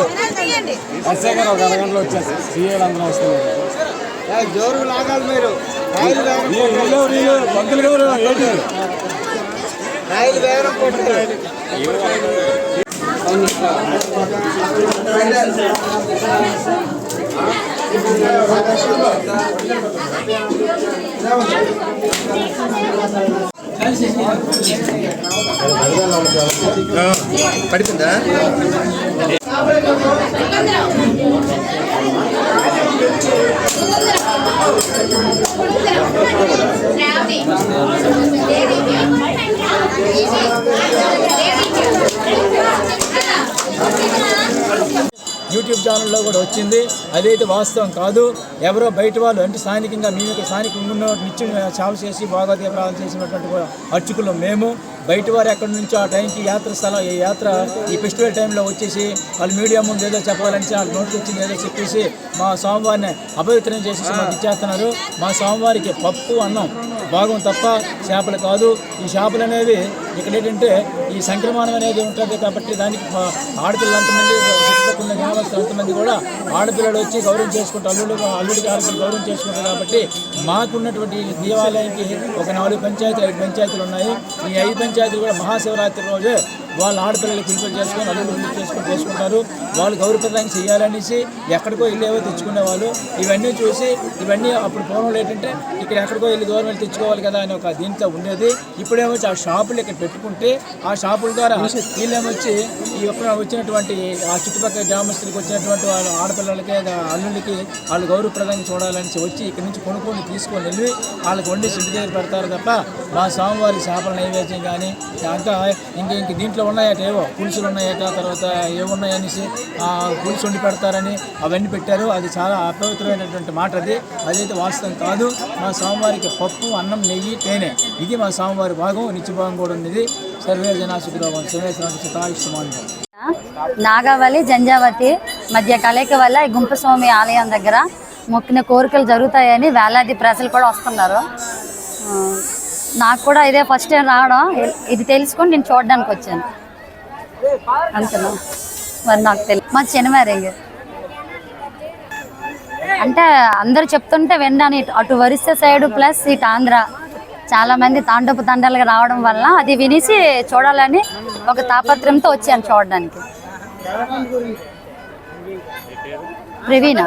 ఒక అరగంటలో వచ్చేసి సీఏలు అందరం వస్తున్నారు. జోరు లాగాలి మీరు. పంతులు గారు రైలు వేగం కొట్టారు. పడుతుందా? యూట్యూబ్ ఛానల్లో కూడా వచ్చింది. అదైతే వాస్తవం కాదు. ఎవరో బయట వాళ్ళు అంటే స్థానికంగా మేము ఇక్కడ స్థానికంగా ఉన్న నిత్యం సేవ చేసి భాగవత ప్రార్థన చేసినటువంటి అర్చకులు మేము. బయట వారు ఎక్కడి నుంచో ఆ టైంకి ఈ ఫెస్టివల్ టైంలో వచ్చేసి వాళ్ళు మీడియా ముందు ఏదో చెప్పాలని వాళ్ళకి నోటికి వచ్చింది ఏదో చెప్పేసి మా స్వామివారిని అపవిత్రం చేసేసి మాకు ఇచ్చేస్తున్నారు. మా స్వామివారికి పప్పు అన్నం భాగం తప్ప చేపలు కాదు. ఈ చేపలు అనేవి ఇక్కడ ఏంటంటే ఈ సంక్రమణం అనేది ఉంటుంది కాబట్టి దానికి ఆడపిల్లలు అంతమంది చుట్టుపక్కల గ్రామస్తులు అంతమంది కూడా ఆడపిల్లలు వచ్చి గౌరవం చేసుకుంటారు. అల్లుడి గారికి గౌరవం చేసుకుంటారు కాబట్టి మాకున్నటువంటి దేవాలయానికి ఒక 4 పంచాయతీలు 5 పంచాయతీలు ఉన్నాయి. ఈ 5 పంచాయతీలు కూడా మహాశివరాత్రి రోజే వాళ్ళ ఆడపిల్లలు పిలుపులు చేసుకొని అల్లుళ్ళు చేసుకుంటారు. వాళ్ళు గౌరవప్రదానికి చేయాలనేసి ఎక్కడికో ఇల్లు ఏవో తెచ్చుకునేవాళ్ళు. ఇవన్నీ చూసి ఇవన్నీ అప్పుడు పూర్వంలో ఏంటంటే ఇక్కడ ఎక్కడికో ఇల్లు గవర్నమెంట్ తెచ్చుకోవాలి కదా అని ఒక దీంట్లో ఉండేది. ఇప్పుడేమొచ్చి ఆ షాపులు ఇక్కడ పెట్టుకుంటే ఆ షాపుల ద్వారా వీళ్ళేమొచ్చి ఈ వచ్చినటువంటి ఆ చుట్టుపక్కల గ్రామస్తులకు వచ్చినటువంటి వాళ్ళ ఆడపిల్లలకి అల్లుళ్ళకి వాళ్ళు గౌరవప్రదంగా చూడాలని వచ్చి ఇక్కడ నుంచి కొనుక్కొని తీసుకొని వెళ్ళి వాళ్ళకి వండి ఇంటి దగ్గర పెడతారు తప్ప మా స్వామివారి చేపల నైవేద్యం కానీ ఇంకా ఇంక దీంట్లో ఉన్నాయట ఏవో పులుసులు ఉన్నాయట తర్వాత ఏమున్నాయనేసి పులుసు వండి పెడతారని అవన్నీ పెట్టారు. అది చాలా అపవిత్రమైనటువంటి మాట. అదైతే వాస్తవం కాదు. మా స్వామివారికి పప్పు అన్నం నెయ్యి తేనె ఇది మా స్వామివారి భాగం. నిత్యభాగం కూడా ఉంది. సర్వే జనాశుభ్రవం సర్వేశ్వరాయుష్మాన్. నాగావళి జంజావతి మధ్య కలయిక వల్ల ఈ గుంపస్వామి ఆలయం దగ్గర మొక్కిన కోరికలు జరుగుతాయని వేలాది ప్రజలు కూడా వస్తున్నారు. నాకు కూడా ఇదే ఫస్ట్ టైం రావడం. ఇది తెలుసుకొని నేను చూడడానికి వచ్చాను అంతేనా. మరి నాకు తెలియదు. మా శనివారం అంటే అందరూ చెప్తుంటే విన్నాను. అటు ఒరిస్సా సైడ్ ప్లస్ ఇటు ఆంధ్ర చాలా మంది తాండపు తండాలుగా రావడం వల్ల అది వినేసి చూడాలని ఒక తాపత్రయంతో వచ్చాను చూడడానికి. ప్రవీణ.